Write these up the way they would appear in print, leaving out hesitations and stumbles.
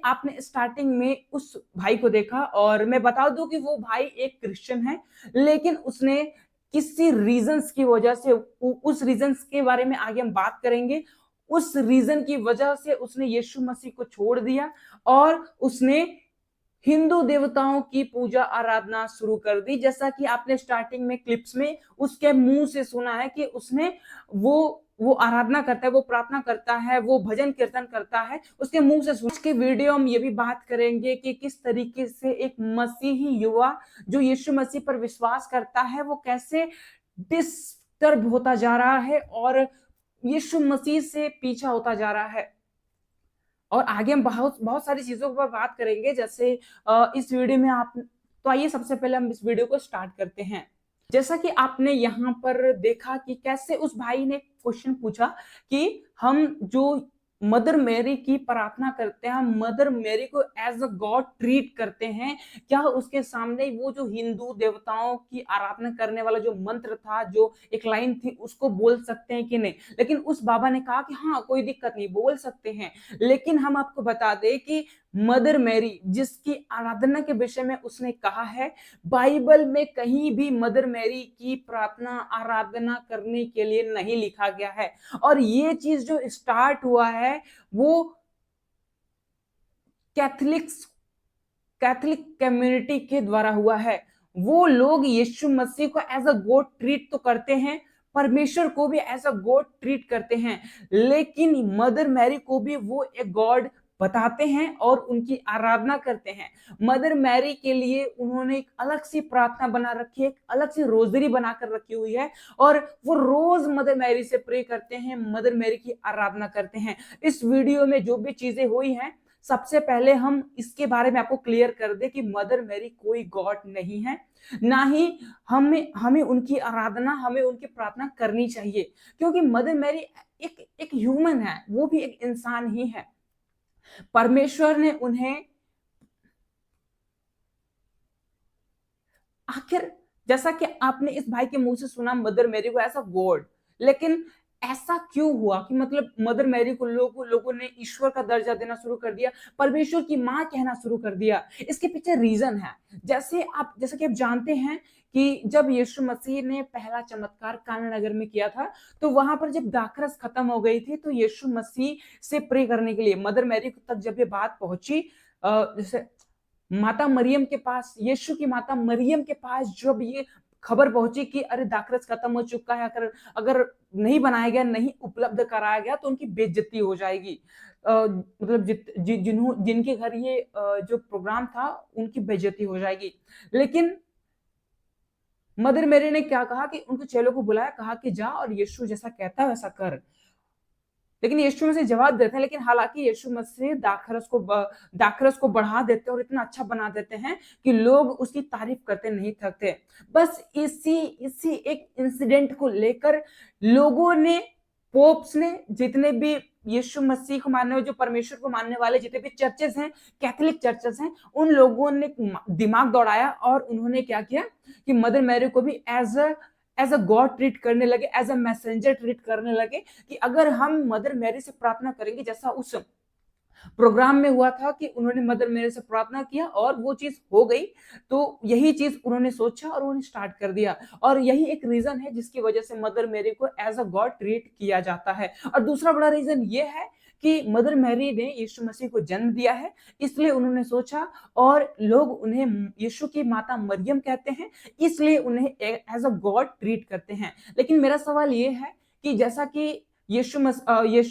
आपने स्टार्टिंग में उस भाई को देखा, और मैं बता दूं कि वो भाई एक क्रिश्चियन है, लेकिन उसने किसी रीजंस की वजह से, उस रीजंस के बारे में आगे हम बात करेंगे, उस रीजन की वजह से उसने यीशु मसीह को छोड़ दिया और उसने हिंदू देवताओं की पूजा आराधना शुरू कर दी। जैसा कि आपने स्टार्टिंग में क्लिप्स में उसके मुंह से सुना है कि उसने वो आराधना करता है, वो प्रार्थना करता है, वो भजन कीर्तन करता है, उसके मुंह से सुन के वीडियो हम ये भी बात करेंगे कि किस तरीके से एक मसीही युवा जो यीशु मसीह पर विश्वास करता है वो कैसे डिस्टर्ब होता जा रहा है और यीशु मसीह से पीछा होता जा रहा है। और आगे हम बहुत बहुत सारी चीजों पर बात करेंगे, जैसे इस वीडियो में आप, तो आइए सबसे पहले हम इस वीडियो को स्टार्ट करते हैं। जैसा कि आपने यहाँ पर देखा कि कैसे उस भाई ने क्वेश्चन पूछा कि हम जो मदर मैरी की प्रार्थना करते हैं, हम मदर मैरी को एज अ गॉड ट्रीट करते हैं, क्या उसके सामने वो जो हिंदू देवताओं की आराधना करने वाला जो मंत्र था, जो एक लाइन थी, उसको बोल सकते हैं कि नहीं? लेकिन उस बाबा ने कहा कि हाँ, कोई दिक्कत नहीं, बोल सकते हैं। लेकिन हम आपको बता दें कि मदर मैरी जिसकी आराधना के विषय में उसने कहा है, बाइबल में कहीं भी मदर मैरी की प्रार्थना आराधना करने के लिए नहीं लिखा गया है। और ये चीज जो स्टार्ट हुआ है वो कैथलिक कम्युनिटी के द्वारा हुआ है। वो लोग यीशु मसीह को एज अ गॉड ट्रीट तो करते हैं, परमेश्वर को भी एज अ गॉड ट्रीट करते हैं, लेकिन मदर मैरी को भी वो एक गॉड बताते हैं और उनकी आराधना करते हैं। मदर मैरी के लिए उन्होंने एक अलग सी प्रार्थना बना रखी है, एक अलग सी रोजरी बनाकर रखी हुई है, और वो रोज मदर मैरी से प्रे करते हैं, मदर मैरी की आराधना करते हैं। इस वीडियो में जो भी चीजें हुई हैं, सबसे पहले हम इसके बारे में आपको क्लियर कर दे कि मदर मैरी कोई गॉड नहीं है, ना ही हमें हमें उनकी आराधना, हमें उनकी प्रार्थना करनी चाहिए, क्योंकि मदर मैरी एक ह्यूमन है, वो भी एक इंसान ही है। परमेश्वर ने उन्हें आखिर, जैसा कि आपने इस भाई के मुंह से सुना मदर मैरी को ऐसा गॉड, लेकिन ऐसा क्यों हुआ कि मतलब मदर मैरी को लोगों ने ईश्वर का दर्जा देना शुरू कर दिया, परमेश्वर की मां कहना शुरू कर दिया? इसके पीछे रीजन है। जैसा कि आप जानते हैं कि जब यीशु मसीह ने पहला चमत्कार काना नगर में किया था, तो वहां पर जब दाखरस खत्म हो गई थी, तो यीशु मसीह से प्रे करने के लिए मदर मैरी तक जब ये बात पहुंची, जैसे माता मरियम के पास, यीशु की माता मरियम के पास जब ये खबर पहुंची कि अरे दाखरस खत्म हो चुका है, अगर अगर नहीं बनाया गया, नहीं उपलब्ध कराया गया, तो उनकी बेइज्जती हो जाएगी। मतलब जिनके घर ये जो प्रोग्राम था, उनकी बेइज्जती हो जाएगी। लेकिन मदर मेरी ने क्या कहा कि उनके चेलों को बुलाया, कहा कि जा और यीशु जैसा कहता है वैसा कर। लेकिन यीशु मसीह जवाब देते हैं, लेकिन हालांकि यीशु मसीह दाखरस को बढ़ा देते हैं और इतना अच्छा बना देते हैं कि लोग उसकी तारीफ करते नहीं थकते। बस इसी इसी एक इंसिडेंट को लेकर लोगों ने, पोप्स ने, जितने भी यीशु मसीह को मानने वाले, जो परमेश्वर को मानने वाले जितने भी चर्चेस हैं, कैथोलिक चर्चेस हैं, उन लोगों ने दिमाग दौड़ाया और उन्होंने क्या किया कि मदर मैरी को भी एज अ गॉड ट्रीट करने लगे, एज अ मैसेंजर ट्रीट करने लगे, कि अगर हम मदर मैरी से प्रार्थना करेंगे, जैसा उस प्रोग्राम में हुआ था कि उन्होंने मदर मैरी से प्रार्थना किया और वो चीज हो गई, तो यही चीज उन्होंने सोचा और उन्होंने स्टार्ट कर दिया। और यही एक रीजन है जिसकी वजह से मदर मैरी को एज अ गॉड ट्रीट किया जाता है। और दूसरा बड़ा रीजन ये है कि मदर मैरी ने यीशु मसीह को जन्म दिया है, इसलिए उन्होंने सोचा, और लोग उन्हें यीशु की माता मरियम कहते हैं, इसलिए उन्हें एज अ गॉड ट्रीट करते हैं। लेकिन मेरा सवाल ये है कि जैसा कि यीशु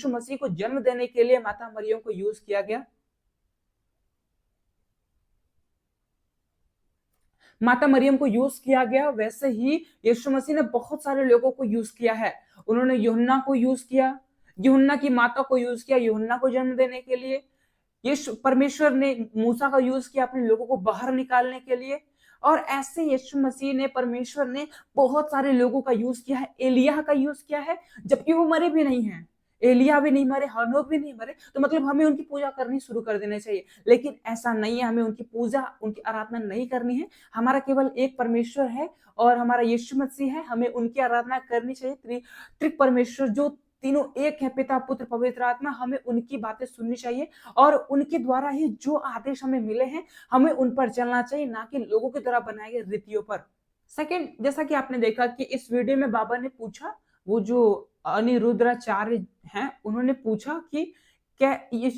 मसीह को जन्म देने के लिए माता मरियम को यूज किया गया, माता मरियम को यूज किया गया, वैसे ही यीशु मसीह ने बहुत सारे लोगों को यूज किया है। उन्होंने यूहन्ना को यूज किया, यूहन्ना की माता को यूज किया यूहन्ना को जन्म देने के लिए। यीशु परमेश्वर ने मूसा का यूज किया अपने लोगों को बाहर निकालने के लिए। और ऐसे यीशु मसीह ने, परमेश्वर ने बहुत सारे लोगों का यूज किया है। एलिय्याह का यूज किया है, जबकि वो मरे भी नहीं है, एलिय्याह भी नहीं मरे, हनोक भी नहीं मरे, तो मतलब हमें उनकी पूजा करनी शुरू कर देनी चाहिए। लेकिन ऐसा नहीं है, हमें उनकी पूजा, उनकी आराधना नहीं करनी है। हमारा केवल एक परमेश्वर है और हमारा यीशु मसीह है, हमें उनकी आराधना करनी चाहिए। त्रिक परमेश्वर जो तीनों एक है, पिता पुत्र पवित्र आत्मा, हमें उनकी बातें सुननी चाहिए और उनके द्वारा ही जो आदेश हमें मिले हैं हमें उन पर चलना चाहिए, ना कि लोगों के द्वारा बनाए गए रीतियों पर। सेकंड, जैसा कि आपने देखा कि इस वीडियो में बाबा ने पूछा, वो जो अनिरुद्धाचार्य हैं उन्होंने पूछा कि क्या ये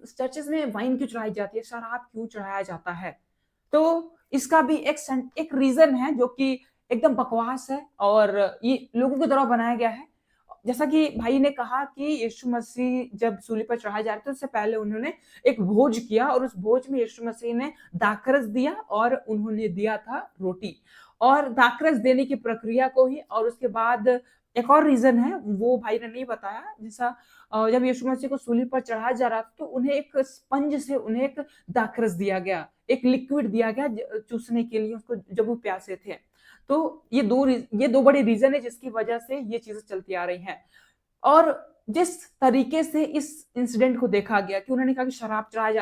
चर्चेस में वाइन क्यों चढ़ाई जाती है, शराब क्यों चढ़ाया जाता है। तो इसका भी एक रीजन है जो कि एकदम बकवास है और ये लोगों के द्वारा बनाया गया है। जैसा कि भाई ने कहा कि यीशु मसीह जब सूली पर चढ़ाए जा रहे थे उससे पहले उन्होंने एक भोज किया और उस भोज में यीशु मसीह ने दाखरस दिया और उन्होंने दिया था रोटी, और दाखरस देने की प्रक्रिया को ही, और उसके बाद एक और रीजन है वो भाई ने नहीं बताया। जैसा जब यीशु मसीह को सूली पर चढ़ाया जा रहा था तो उन्हें एक स्पंज से उन्हें एक दाखरस दिया गया, एक लिक्विड दिया गया चूसने के लिए उसको जब वो प्यासे थे। तो ये दो बड़े रीजन है जिसकी वजह से ये चीजें चलती आ रही हैं। और जिस तरीके से इस इंसिडेंट को देखा गया कि उन्होंने कहा कि शराब चढ़ाया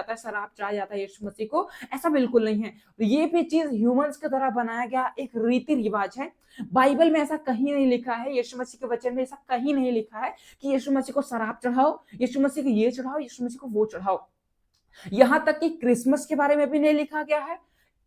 जाता है यीशु मसीह को, ऐसा बिल्कुल नहीं है। ये भी चीज ह्यूमंस के द्वारा बनाया गया एक रीति रिवाज है। बाइबल में ऐसा कहीं नहीं लिखा है, यीशु मसीह के वचन में ऐसा कहीं नहीं लिखा है कि यीशु मसीह को शराब चढ़ाओ, यीशु मसीह को ये चढ़ाओ, यीशु मसीह को वो चढ़ाओ। यहां तक कि क्रिसमस के बारे में भी नहीं लिखा गया है,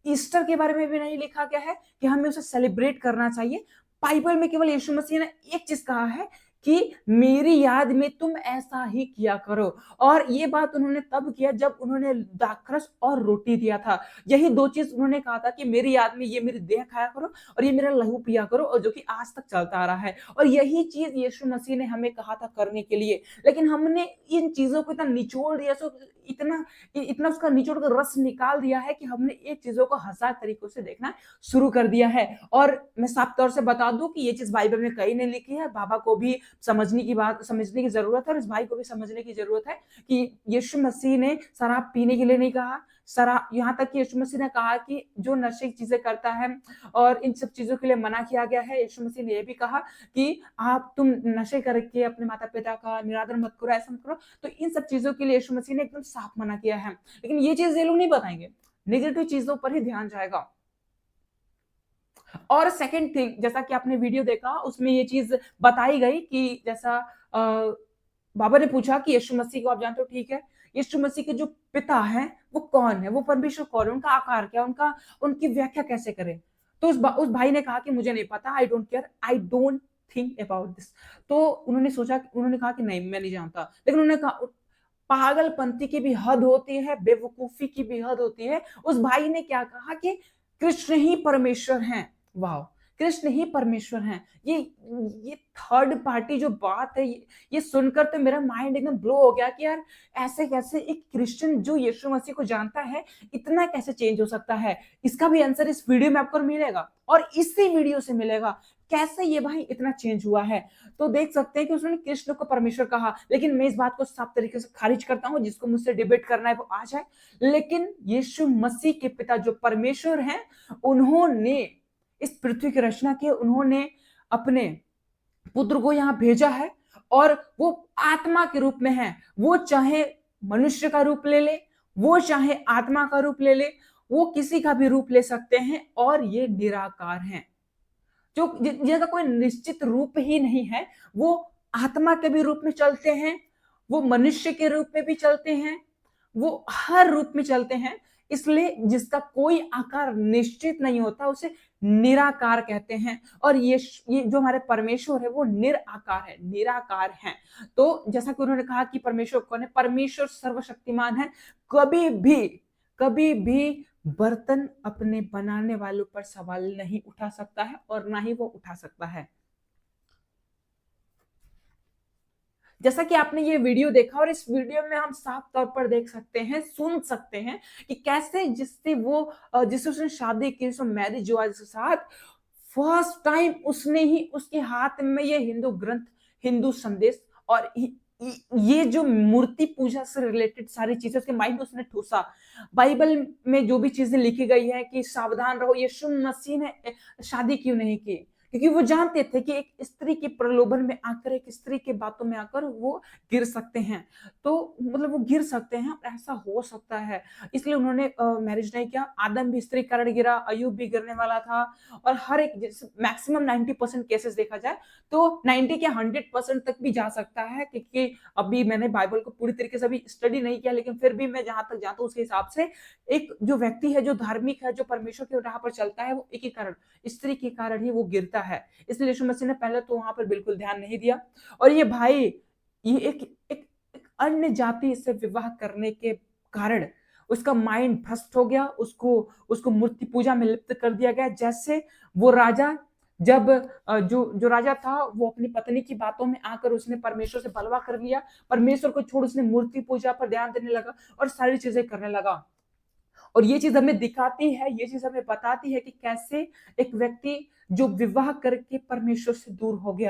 ईस्टर के बारे में भी नहीं लिखा गया है कि हमें उसे सेलिब्रेट करना चाहिए। बाइबल में केवल यीशु मसीह ने एक चीज कहा है कि मेरी याद में तुम ऐसा ही किया करो, और ये बात उन्होंने तब किया जब उन्होंने दाखरस और रोटी दिया था। यही दो चीज उन्होंने कहा था कि मेरी याद में ये मेरी देह खाया करो और ये मेरा लहू पिया करो, और जो कि आज तक चलता आ रहा है। और यही चीज यीशु मसीह ने हमें कहा था करने के लिए, लेकिन हमने इन चीजों को इतना निचोड़ दिया, इतना इतना उसका निचोड़ कर रस निकाल दिया है कि हमने ये चीजों को हजार तरीकों से देखना शुरू कर दिया है। और मैं साफ तौर से बता दूं कि ये चीज बाइबल में कहीं नहीं लिखी है। बाबा को भी समझने की जरूरत है और इस भाई को भी समझने की जरूरत है कि यीशु मसीह ने शराब पीने के लिए नहीं कहा। शराब, यहाँ तक कि यीशु मसीह ने कहा कि जो नशे की चीजें करता है और इन सब चीजों के लिए मना किया गया है। यीशु मसीह ने यह भी कहा कि तुम नशे करके अपने माता पिता का निरादर मत करो, ऐसा मत करो। तो इन सब चीजों के लिए यीशु मसीह ने एकदम साफ मना किया है, लेकिन ये चीज ये लोग नहीं बताएंगे, नेगेटिव चीजों पर ही ध्यान जाएगा। और सेकंड थिंग, जैसा कि आपने वीडियो देखा उसमें ये चीज बताई गई कि जैसा बाबा ने पूछा कि यीशु मसीह को आप जानते हो, ठीक है, यीशु मसीह के जो पिता हैं वो कौन है, वो परमेश्वर कौन है, उनका आकार क्या, उनकी व्याख्या कैसे करें। तो उस भाई ने कहा कि मुझे नहीं पता, I don't care, I don't think about this. तो उन्होंने कहा कि नहीं, मैं नहीं जानता। लेकिन उन्होंने कहा पागलपंती की भी हद होती है, बेवकूफी की भी हद होती है। उस भाई ने क्या कहा कि कृष्ण ही परमेश्वर हैं। वाह, कृष्ण ही परमेश्वर हैं। ये थर्ड पार्टी जो बात है, ये सुनकर तो मेरा माइंड एकदम ब्लो हो गया कि यार ऐसे कैसे एक क्रिश्चियन जो यीशु मसीह को जानता है इतना कैसे चेंज हो सकता है। इसका भी आंसर इस वीडियो में आपको मिलेगा और इसी वीडियो से मिलेगा कैसे ये भाई इतना चेंज हुआ है। तो देख सकते हैं कि उसने कृष्ण को परमेश्वर कहा, लेकिन मैं इस बात को साफ तरीके से खारिज करता हूं। जिसको मुझसे डिबेट करना है वो आ जाए, लेकिन यीशु मसीह के पिता जो परमेश्वर हैं, उन्होंने इस पृथ्वी की रचना की, उन्होंने अपने पुत्र को यहां भेजा है और वो आत्मा के रूप में है। वो चाहे मनुष्य का रूप ले ले, वो चाहे आत्मा का रूप ले ले, वो किसी का भी रूप ले सकते हैं और ये निराकार हैं। जो जिनका कोई निश्चित रूप ही नहीं है, वो आत्मा के भी रूप में चलते हैं, वो मनुष्य के रूप में भी चलते हैं, वो हर रूप में चलते हैं। इसलिए जिसका कोई आकार निश्चित नहीं होता उसे निराकार कहते हैं। और ये जो हमारे परमेश्वर है वो निराकार है। तो जैसा कि उन्होंने कहा कि परमेश्वर कौन है, परमेश्वर सर्वशक्तिमान है। कभी भी बर्तन अपने बनाने वालों पर सवाल नहीं उठा सकता है और ना ही वो उठा सकता है। जैसा कि आपने ये वीडियो देखा और इस वीडियो में हम साफ तौर पर देख सकते हैं, सुन सकते हैं कि कैसे जिससे उसने शादी की, मैरिज हुआ जिसके साथ, फर्स्ट टाइम उसने ही उसके हाथ में ये हिंदू ग्रंथ, हिंदू संदेश और ये जो मूर्ति पूजा से रिलेटेड सारी चीजें उसके माइंड में उसने ठूसा। बाइबल में जो भी चीजें लिखी गई है कि सावधान रहो, यीशु मसीह ने शादी क्यों नहीं की, क्योंकि वो जानते थे कि एक स्त्री के प्रलोभन में आकर, एक स्त्री की बातों में आकर वो गिर सकते हैं। तो मतलब वो गिर सकते हैं और ऐसा हो सकता है। इसलिए उन्होंने मैरिज नहीं किया। आदम भी स्त्री के कारण गिरा, अय्यूब भी गिरने वाला था और हर एक जैसे मैक्सिमम 90% केसेस देखा जाए तो 90 के 100% तक भी जा सकता है, क्योंकि अभी मैंने बाइबल को पूरी तरीके से अभी स्टडी नहीं किया, लेकिन फिर भी मैं जहाँ तक जानता हूँ उसके हिसाब से एक जो व्यक्ति है, जो धार्मिक है, जो परमेश्वर की राह पर चलता है, वो एक ही कारण, स्त्री के कारण ही वो गिरता है। इसलिए यीशु मसीह ने पहले तो वहां पर बिल्कुल ध्यान नहीं दिया। और ये भाई, ये एक अन्य जाति से विवाह करने के कारण उसका माइंड भ्रष्ट हो गया, उसको उसको मूर्ति पूजा में लिप्त कर दिया गया। जैसे वो राजा, जब जो जो राजा था वो अपनी पत्नी की बातों में आकर उसने परमेश्वर से बलवा कर लिया, परमेश्वर को छोड़ उसने मूर्ति पूजा पर ध्यान देने लगा और सारी चीजें करने लगा। और ये चीज हमें दिखाती है, ये चीज हमें बताती है कि कैसे एक व्यक्ति जो विवाह करके परमेश्वर से दूर हो गया,